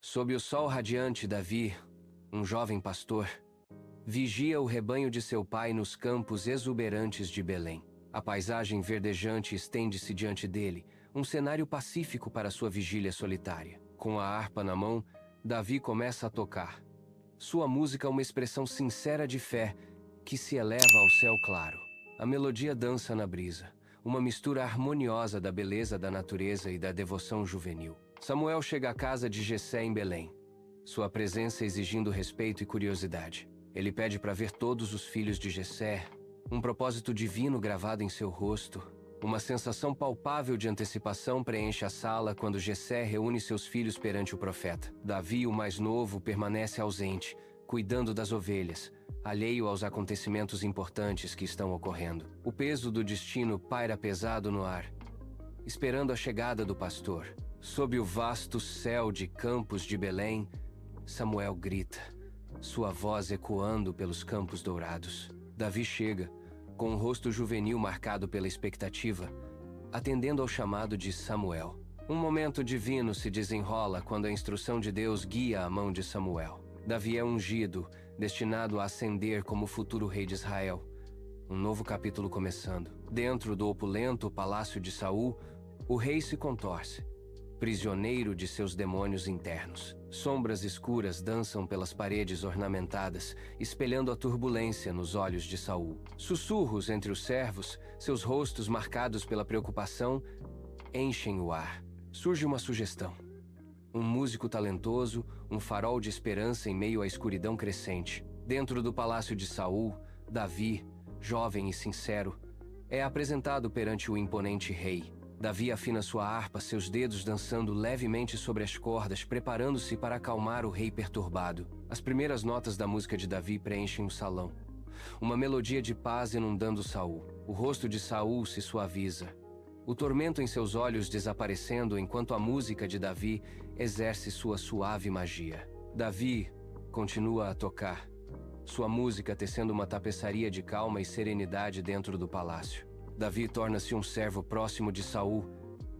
Sob o sol radiante, Davi, um jovem pastor, vigia o rebanho de seu pai nos campos exuberantes de Belém. A paisagem verdejante estende-se diante dele, um cenário pacífico para sua vigília solitária. Com a harpa na mão, Davi começa a tocar. Sua música é uma expressão sincera de fé que se eleva ao céu claro. A melodia dança na brisa, uma mistura harmoniosa da beleza da natureza e da devoção juvenil. Samuel chega à casa de Jessé em Belém, sua presença exigindo respeito e curiosidade. Ele pede para ver todos os filhos de Jessé, um propósito divino gravado em seu rosto. Uma sensação palpável de antecipação preenche a sala quando Jessé reúne seus filhos perante o profeta. Davi, o mais novo, permanece ausente, cuidando das ovelhas, alheio aos acontecimentos importantes que estão ocorrendo. O peso do destino paira pesado no ar, esperando a chegada do pastor. Sob o vasto céu de campos de Belém, Samuel grita, sua voz ecoando pelos campos dourados. Davi chega, com um rosto juvenil marcado pela expectativa, atendendo ao chamado de Samuel. Um momento divino se desenrola quando a instrução de Deus guia a mão de Samuel. Davi é ungido, destinado a ascender como futuro rei de Israel. Um novo capítulo começando. Dentro do opulento palácio de Saul, o rei se contorce, prisioneiro de seus demônios internos. Sombras escuras dançam pelas paredes ornamentadas, espelhando a turbulência nos olhos de Saul. Sussurros entre os servos, seus rostos marcados pela preocupação, enchem o ar. Surge uma sugestão. Um músico talentoso, um farol de esperança em meio à escuridão crescente. Dentro do palácio de Saul, Davi, jovem e sincero, é apresentado perante o imponente rei. Davi afina sua harpa, seus dedos dançando levemente sobre as cordas, preparando-se para acalmar o rei perturbado. As primeiras notas da música de Davi preenchem o salão. Uma melodia de paz inundando Saul. O rosto de Saul se suaviza, o tormento em seus olhos desaparecendo enquanto a música de Davi exerce sua suave magia. Davi continua a tocar, sua música tecendo uma tapeçaria de calma e serenidade dentro do palácio. Davi torna-se um servo próximo de Saul,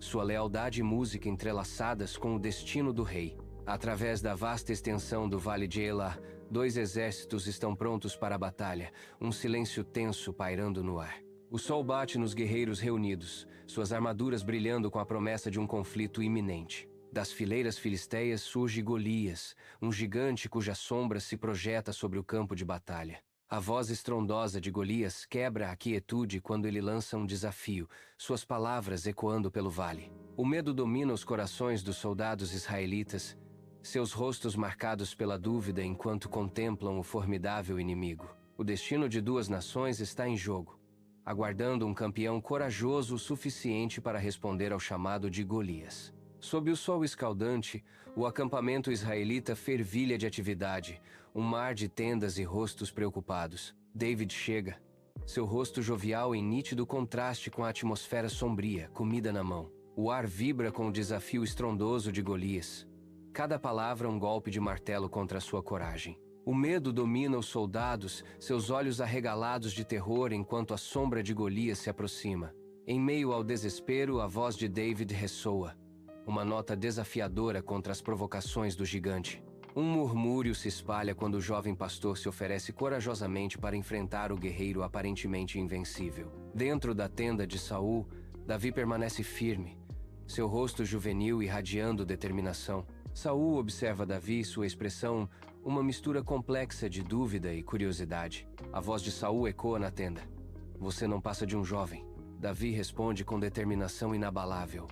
sua lealdade e música entrelaçadas com o destino do rei. Através da vasta extensão do Vale de Elá, dois exércitos estão prontos para a batalha, um silêncio tenso pairando no ar. O sol bate nos guerreiros reunidos, suas armaduras brilhando com a promessa de um conflito iminente. Das fileiras filisteias surge Golias, um gigante cuja sombra se projeta sobre o campo de batalha. A voz estrondosa de Golias quebra a quietude quando ele lança um desafio, suas palavras ecoando pelo vale. O medo domina os corações dos soldados israelitas, seus rostos marcados pela dúvida enquanto contemplam o formidável inimigo. O destino de duas nações está em jogo, aguardando um campeão corajoso o suficiente para responder ao chamado de Golias. Sob o sol escaldante, o acampamento israelita fervilha de atividade, um mar de tendas e rostos preocupados. David chega, seu rosto jovial em nítido contraste com a atmosfera sombria, comida na mão. O ar vibra com o desafio estrondoso de Golias. Cada palavra um golpe de martelo contra a sua coragem. O medo domina os soldados, seus olhos arregalados de terror enquanto a sombra de Golias se aproxima. Em meio ao desespero, a voz de David ressoa, uma nota desafiadora contra as provocações do gigante. Um murmúrio se espalha quando o jovem pastor se oferece corajosamente para enfrentar o guerreiro aparentemente invencível. Dentro da tenda de Saul, Davi permanece firme, seu rosto juvenil irradiando determinação. Saul observa Davi e sua expressão, uma mistura complexa de dúvida e curiosidade. A voz de Saul ecoa na tenda. Você não passa de um jovem. Davi responde com determinação inabalável.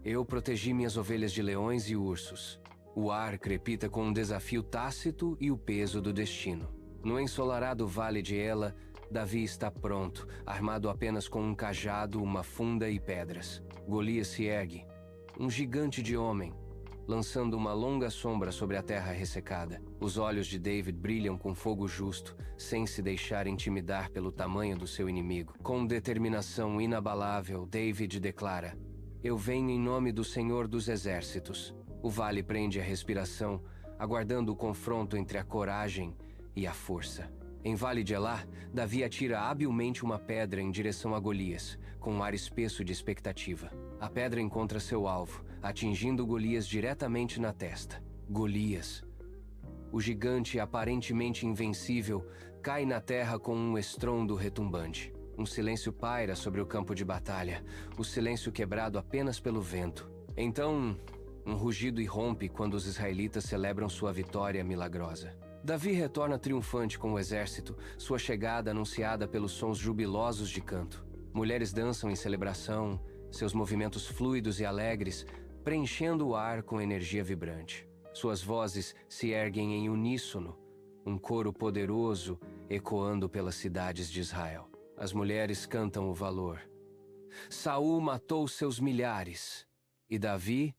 Eu protegi minhas ovelhas de leões e ursos. O ar crepita com um desafio tácito e o peso do destino. No ensolarado vale de Ela, Davi está pronto, armado apenas com um cajado, uma funda e pedras. Golias se ergue, um gigante de homem, lançando uma longa sombra sobre a terra ressecada. Os olhos de David brilham com fogo justo, sem se deixar intimidar pelo tamanho do seu inimigo. Com determinação inabalável, David declara: Eu venho em nome do Senhor dos Exércitos. O vale prende a respiração, aguardando o confronto entre a coragem e a força. Em Vale de Elá, Davi atira habilmente uma pedra em direção a Golias, com um ar espesso de expectativa. A pedra encontra seu alvo, atingindo Golias diretamente na testa. Golias. O gigante aparentemente invencível cai na terra com um estrondo retumbante. Um silêncio paira sobre o campo de batalha, o silêncio quebrado apenas pelo vento. Então, um rugido irrompe quando os israelitas celebram sua vitória milagrosa. Davi retorna triunfante com o exército, sua chegada anunciada pelos sons jubilosos de canto. Mulheres dançam em celebração, seus movimentos fluidos e alegres, preenchendo o ar com energia vibrante. Suas vozes se erguem em uníssono, um coro poderoso ecoando pelas cidades de Israel. As mulheres cantam o valor. Saul matou seus milhares, e Davi,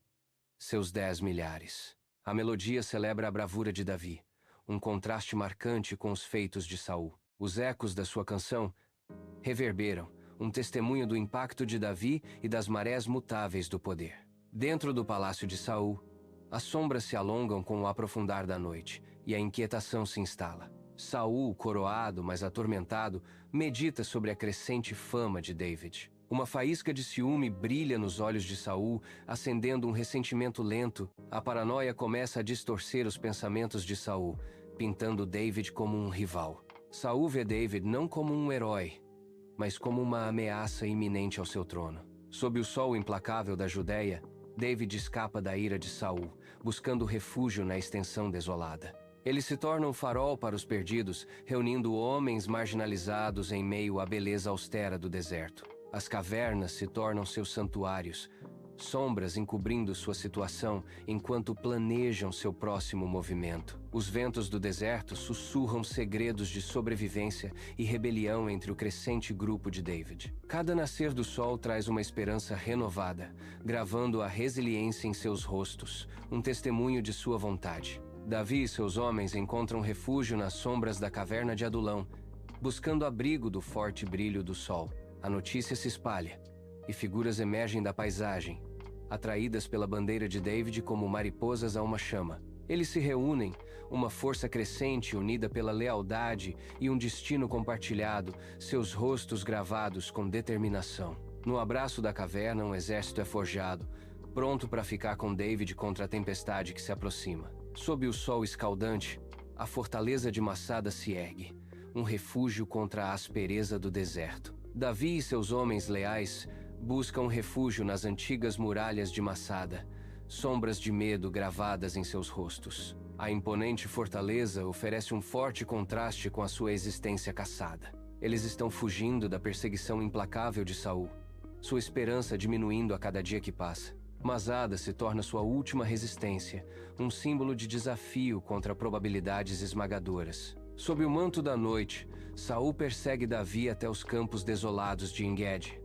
seus 10 milhares. A melodia celebra a bravura de Davi, um contraste marcante com os feitos de Saul. Os ecos da sua canção reverberam, um testemunho do impacto de Davi e das marés mutáveis do poder. Dentro do palácio de Saul, as sombras se alongam com o aprofundar da noite, e a inquietação se instala. Saul, coroado, mas atormentado, medita sobre a crescente fama de David. Uma faísca de ciúme brilha nos olhos de Saul, acendendo um ressentimento lento. A paranoia começa a distorcer os pensamentos de Saul, pintando David como um rival. Saul vê David não como um herói, mas como uma ameaça iminente ao seu trono. Sob o sol implacável da Judéia, David escapa da ira de Saul, buscando refúgio na extensão desolada. Ele se torna um farol para os perdidos, reunindo homens marginalizados em meio à beleza austera do deserto. As cavernas se tornam seus santuários, sombras encobrindo sua situação enquanto planejam seu próximo movimento. Os ventos do deserto sussurram segredos de sobrevivência e rebelião entre o crescente grupo de David. Cada nascer do sol traz uma esperança renovada, gravando a resiliência em seus rostos, um testemunho de sua vontade. Davi e seus homens encontram refúgio nas sombras da caverna de Adulão, buscando abrigo do forte brilho do sol. A notícia se espalha, e figuras emergem da paisagem, atraídas pela bandeira de David como mariposas a uma chama. Eles se reúnem, uma força crescente unida pela lealdade e um destino compartilhado, seus rostos gravados com determinação. No abraço da caverna, um exército é forjado, pronto para ficar com David contra a tempestade que se aproxima. Sob o sol escaldante, a fortaleza de Massada se ergue, um refúgio contra a aspereza do deserto. Davi e seus homens leais buscam refúgio nas antigas muralhas de Massada, sombras de medo gravadas em seus rostos. A imponente fortaleza oferece um forte contraste com a sua existência caçada. Eles estão fugindo da perseguição implacável de Saul, sua esperança diminuindo a cada dia que passa. Masada se torna sua última resistência, um símbolo de desafio contra probabilidades esmagadoras. Sob o manto da noite, Saul persegue Davi até os campos desolados de En-Gedi,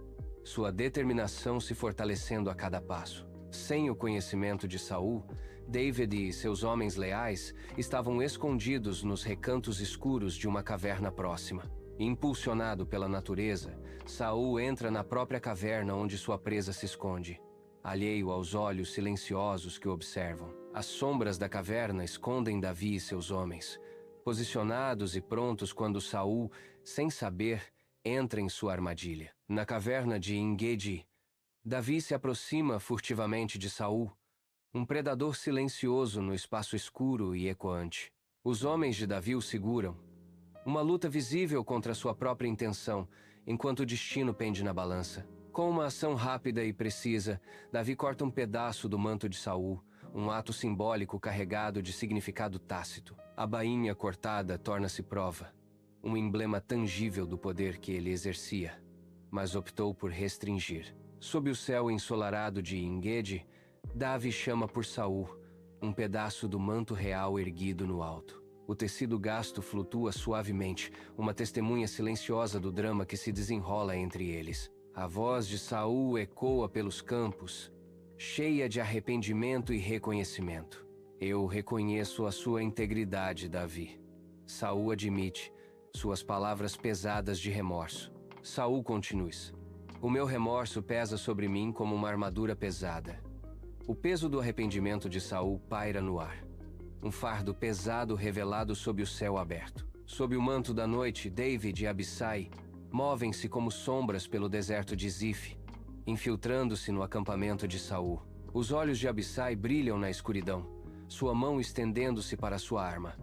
sua determinação se fortalecendo a cada passo. Sem o conhecimento de Saul, David e seus homens leais estavam escondidos nos recantos escuros de uma caverna próxima. Impulsionado pela natureza, Saul entra na própria caverna onde sua presa se esconde, alheio aos olhos silenciosos que o observam. As sombras da caverna escondem Davi e seus homens, posicionados e prontos quando Saul, sem saber, entra em sua armadilha. Na caverna de En-Gedi, Davi se aproxima furtivamente de Saul, um predador silencioso no espaço escuro e ecoante. Os homens de Davi o seguram, uma luta visível contra sua própria intenção, enquanto o destino pende na balança. Com uma ação rápida e precisa, Davi corta um pedaço do manto de Saul, um ato simbólico carregado de significado tácito. A bainha cortada torna-se prova, um emblema tangível do poder que ele exercia, mas optou por restringir. Sob o céu ensolarado de En-Gedi, Davi chama por Saul, um pedaço do manto real erguido no alto. O tecido gasto flutua suavemente, uma testemunha silenciosa do drama que se desenrola entre eles. A voz de Saul ecoa pelos campos, cheia de arrependimento e reconhecimento. Eu reconheço a sua integridade, Davi. Saul admite, suas palavras pesadas de remorso. Saul continua. O meu remorso pesa sobre mim como uma armadura pesada. O peso do arrependimento de Saul paira no ar. Um fardo pesado revelado sob o céu aberto. Sob o manto da noite, David e Abissai movem-se como sombras pelo deserto de Zif, infiltrando-se no acampamento de Saul. Os olhos de Abissai brilham na escuridão, sua mão estendendo-se para sua arma.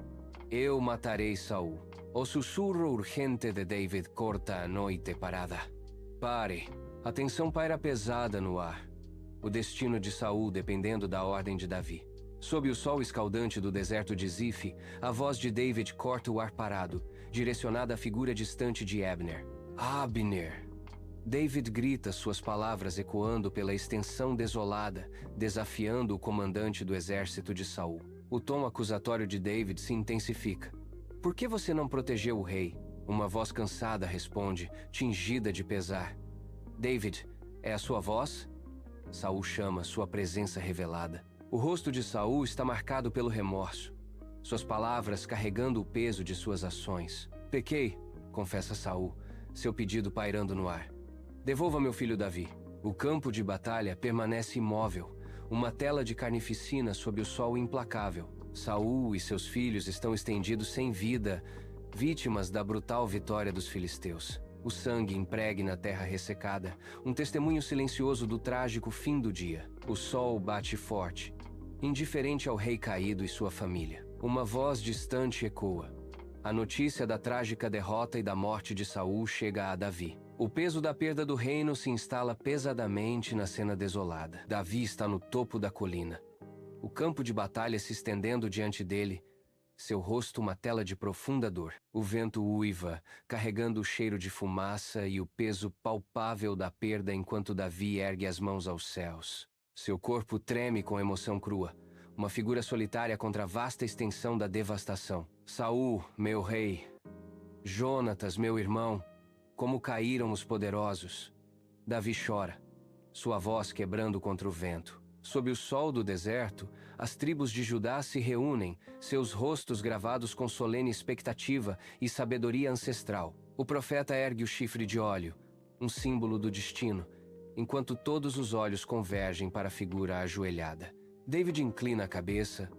Eu matarei Saul. O sussurro urgente de David corta a noite parada. Pare. A tensão paira pesada no ar. O destino de Saul dependendo da ordem de Davi. Sob o sol escaldante do deserto de Zif, a voz de David corta o ar parado, direcionada à figura distante de Abner. Abner! David grita, suas palavras ecoando pela extensão desolada, desafiando o comandante do exército de Saul. O tom acusatório de David se intensifica. Por que você não protegeu o rei? Uma voz cansada responde, tingida de pesar. David, é a sua voz? Saul chama, sua presença revelada. O rosto de Saul está marcado pelo remorso. Suas palavras carregando o peso de suas ações. Pequei, confessa Saul, seu pedido pairando no ar. Devolva meu filho Davi. O campo de batalha permanece imóvel, uma tela de carnificina sob o sol implacável. Saul e seus filhos estão estendidos sem vida, vítimas da brutal vitória dos filisteus. O sangue impregna a terra ressecada, um testemunho silencioso do trágico fim do dia. O sol bate forte, indiferente ao rei caído e sua família. Uma voz distante ecoa. A notícia da trágica derrota e da morte de Saul chega a Davi. O peso da perda do reino se instala pesadamente na cena desolada. Davi está no topo da colina. O campo de batalha se estendendo diante dele, seu rosto uma tela de profunda dor. O vento uiva, carregando o cheiro de fumaça e o peso palpável da perda enquanto Davi ergue as mãos aos céus. Seu corpo treme com emoção crua, uma figura solitária contra a vasta extensão da devastação. Saul, meu rei. Jonatas, meu irmão. Como caíram os poderosos. Davi chora, sua voz quebrando contra o vento. Sob o sol do deserto, as tribos de Judá se reúnem, seus rostos gravados com solene expectativa e sabedoria ancestral. O profeta ergue o chifre de óleo, um símbolo do destino, enquanto todos os olhos convergem para a figura ajoelhada. David inclina a cabeça,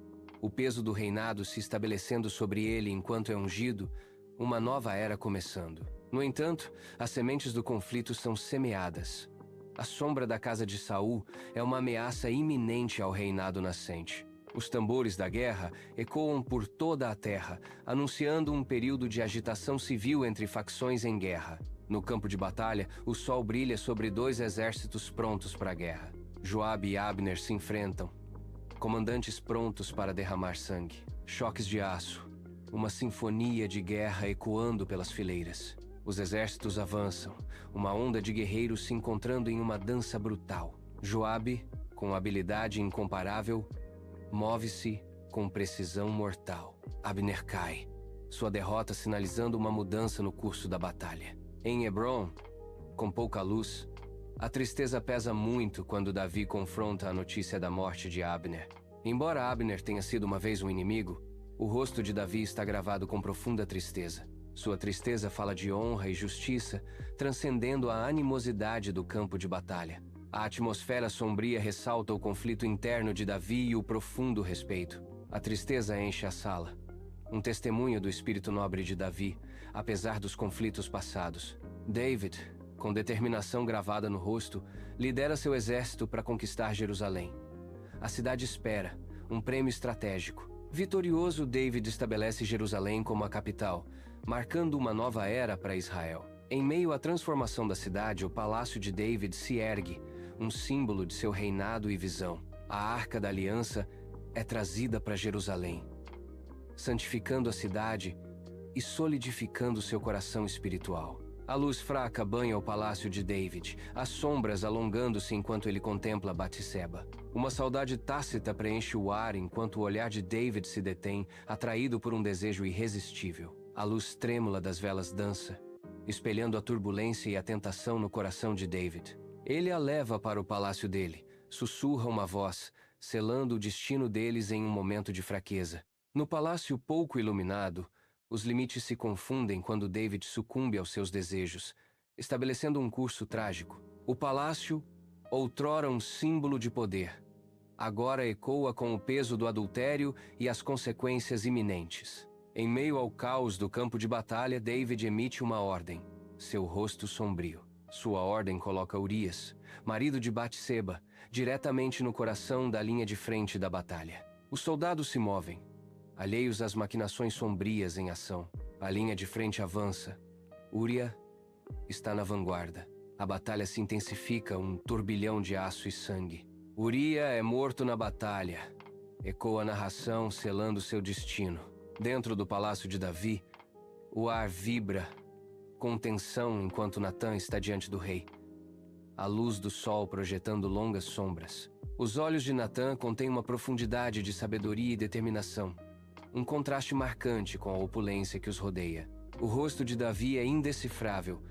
o peso do reinado se estabelecendo sobre ele enquanto é ungido, uma nova era começando. No entanto, as sementes do conflito são semeadas. A sombra da casa de Saul é uma ameaça iminente ao reinado nascente. Os tambores da guerra ecoam por toda a terra, anunciando um período de agitação civil entre facções em guerra. No campo de batalha, o sol brilha sobre dois exércitos prontos para a guerra. Joabe e Abner se enfrentam, comandantes prontos para derramar sangue. Choques de aço, uma sinfonia de guerra ecoando pelas fileiras. Os exércitos avançam, uma onda de guerreiros se encontrando em uma dança brutal. Joabe, com habilidade incomparável, move-se com precisão mortal. Abner cai, sua derrota sinalizando uma mudança no curso da batalha. Em Hebron, com pouca luz, a tristeza pesa muito quando Davi confronta a notícia da morte de Abner. Embora Abner tenha sido uma vez um inimigo, o rosto de Davi está gravado com profunda tristeza. Sua tristeza fala de honra e justiça, transcendendo a animosidade do campo de batalha. A atmosfera sombria ressalta o conflito interno de Davi e o profundo respeito. A tristeza enche a sala, um testemunho do espírito nobre de Davi, apesar dos conflitos passados. David, com determinação gravada no rosto, lidera seu exército para conquistar Jerusalém. A cidade espera, um prêmio estratégico. Vitorioso, David estabelece Jerusalém como a capital, marcando uma nova era para Israel. Em meio à transformação da cidade, o palácio de David se ergue, um símbolo de seu reinado e visão. A Arca da Aliança é trazida para Jerusalém, santificando a cidade e solidificando seu coração espiritual. A luz fraca banha o palácio de David, as sombras alongando-se enquanto ele contempla Batseba. Uma saudade tácita preenche o ar enquanto o olhar de David se detém, atraído por um desejo irresistível. A luz trêmula das velas dança, espelhando a turbulência e a tentação no coração de David. Ele a leva para o palácio dele, sussurra uma voz, selando o destino deles em um momento de fraqueza. No palácio pouco iluminado, os limites se confundem quando David sucumbe aos seus desejos, estabelecendo um curso trágico. O palácio, outrora um símbolo de poder, agora ecoa com o peso do adultério e as consequências iminentes. Em meio ao caos do campo de batalha, David emite uma ordem, seu rosto sombrio. Sua ordem coloca Urias, marido de Batseba, diretamente no coração da linha de frente da batalha. Os soldados se movem, alheios às maquinações sombrias em ação. A linha de frente avança. Uria está na vanguarda. A batalha se intensifica, um turbilhão de aço e sangue. Uria é morto na batalha. Ecoa a narração, selando seu destino. Dentro do palácio de Davi, o ar vibra com tensão enquanto Natan está diante do rei. A luz do sol projetando longas sombras. Os olhos de Natan contêm uma profundidade de sabedoria e determinação. Um contraste marcante com a opulência que os rodeia. O rosto de Davi é indecifrável,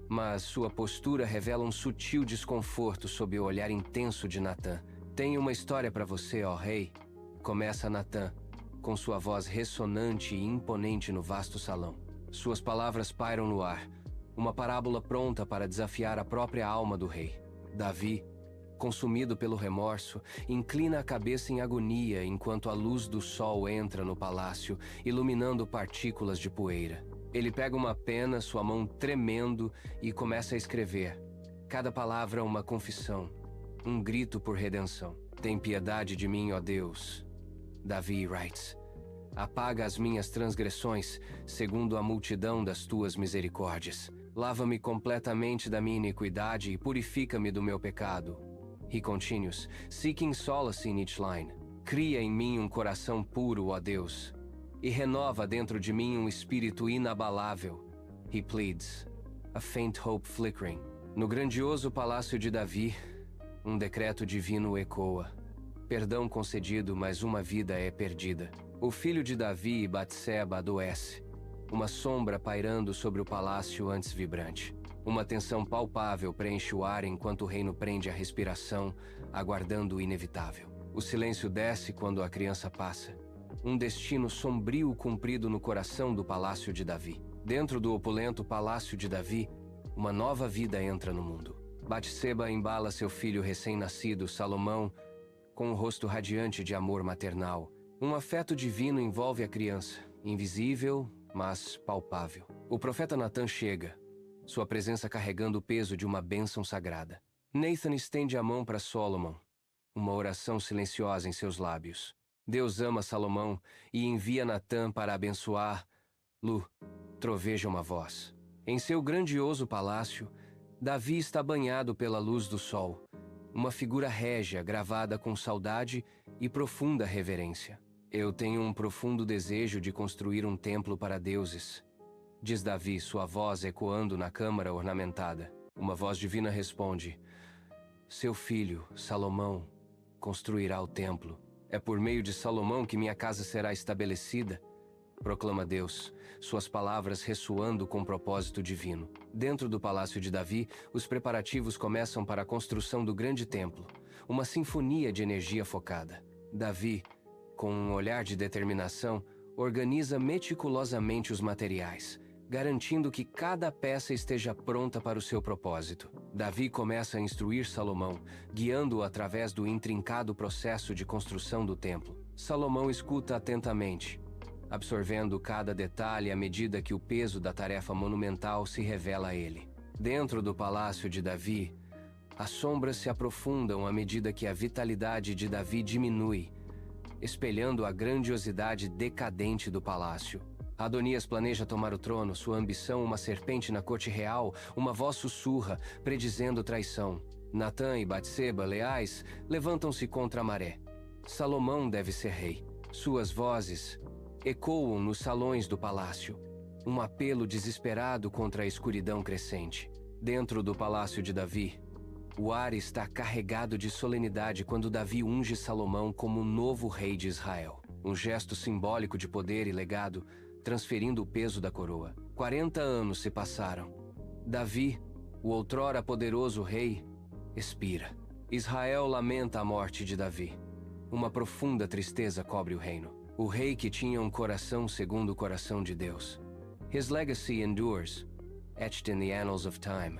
mas sua postura revela um sutil desconforto sob o olhar intenso de Natan. Tenho uma história para você, ó rei. Começa Natan, com sua voz ressonante e imponente no vasto salão. Suas palavras pairam no ar, uma parábola pronta para desafiar a própria alma do rei. Davi, consumido pelo remorso, inclina a cabeça em agonia enquanto a luz do sol entra no palácio, iluminando partículas de poeira. Ele pega uma pena, sua mão tremendo, e começa a escrever. Cada palavra uma confissão, um grito por redenção. Tem piedade de mim, ó Deus. Davi writes. Apaga as minhas transgressões, segundo a multidão das tuas misericórdias. Lava-me completamente da minha iniquidade e purifica-me do meu pecado. He continues, seeking solace in each line. Cria em mim um coração puro, ó Deus, e renova dentro de mim um espírito inabalável. He pleads, a faint hope flickering. No grandioso palácio de Davi, um decreto divino ecoa. Perdão concedido, mas uma vida é perdida. O filho de Davi, Batseba, adoece. Uma sombra pairando sobre o palácio antes vibrante. Uma tensão palpável preenche o ar enquanto o reino prende a respiração, aguardando o inevitável. O silêncio desce quando a criança passa. Um destino sombrio cumprido no coração do palácio de Davi. Dentro do opulento palácio de Davi, uma nova vida entra no mundo. Batseba embala seu filho recém-nascido, Salomão, com um rosto radiante de amor maternal. Um afeto divino envolve a criança, invisível, mas palpável. O profeta Natan chega, sua presença carregando o peso de uma bênção sagrada. Nathan estende a mão para Solomon, uma oração silenciosa em seus lábios. Deus ama Salomão e envia Natan para abençoar-lo, troveja uma voz. Em seu grandioso palácio, Davi está banhado pela luz do sol, uma figura régia gravada com saudade e profunda reverência. Eu tenho um profundo desejo de construir um templo para deuses, diz Davi, sua voz ecoando na câmara ornamentada. Uma voz divina responde, seu filho, Salomão, construirá o templo. É por meio de Salomão que minha casa será estabelecida, proclama Deus, suas palavras ressoando com propósito divino. Dentro do palácio de Davi, os preparativos começam para a construção do grande templo, uma sinfonia de energia focada. Davi, com um olhar de determinação, organiza meticulosamente os materiais, garantindo que cada peça esteja pronta para o seu propósito. Davi começa a instruir Salomão, guiando-o através do intrincado processo de construção do templo. Salomão escuta atentamente, absorvendo cada detalhe à medida que o peso da tarefa monumental se revela a ele. Dentro do palácio de Davi, as sombras se aprofundam à medida que a vitalidade de Davi diminui, espelhando a grandiosidade decadente do palácio. Adonias planeja tomar o trono, sua ambição uma serpente na corte real, uma voz sussurra, predizendo traição. Natan e Batseba, leais, levantam-se contra a maré. Salomão deve ser rei. Suas vozes ecoam nos salões do palácio, um apelo desesperado contra a escuridão crescente. Dentro do palácio de Davi, o ar está carregado de solenidade quando Davi unge Salomão como novo rei de Israel. Um gesto simbólico de poder e legado, transferindo o peso da coroa. 40 anos se passaram. Davi, o outrora poderoso rei, expira. Israel lamenta a morte de Davi. Uma profunda tristeza cobre o reino. O rei que tinha um coração segundo o coração de Deus. His legacy endures, etched in the annals of time.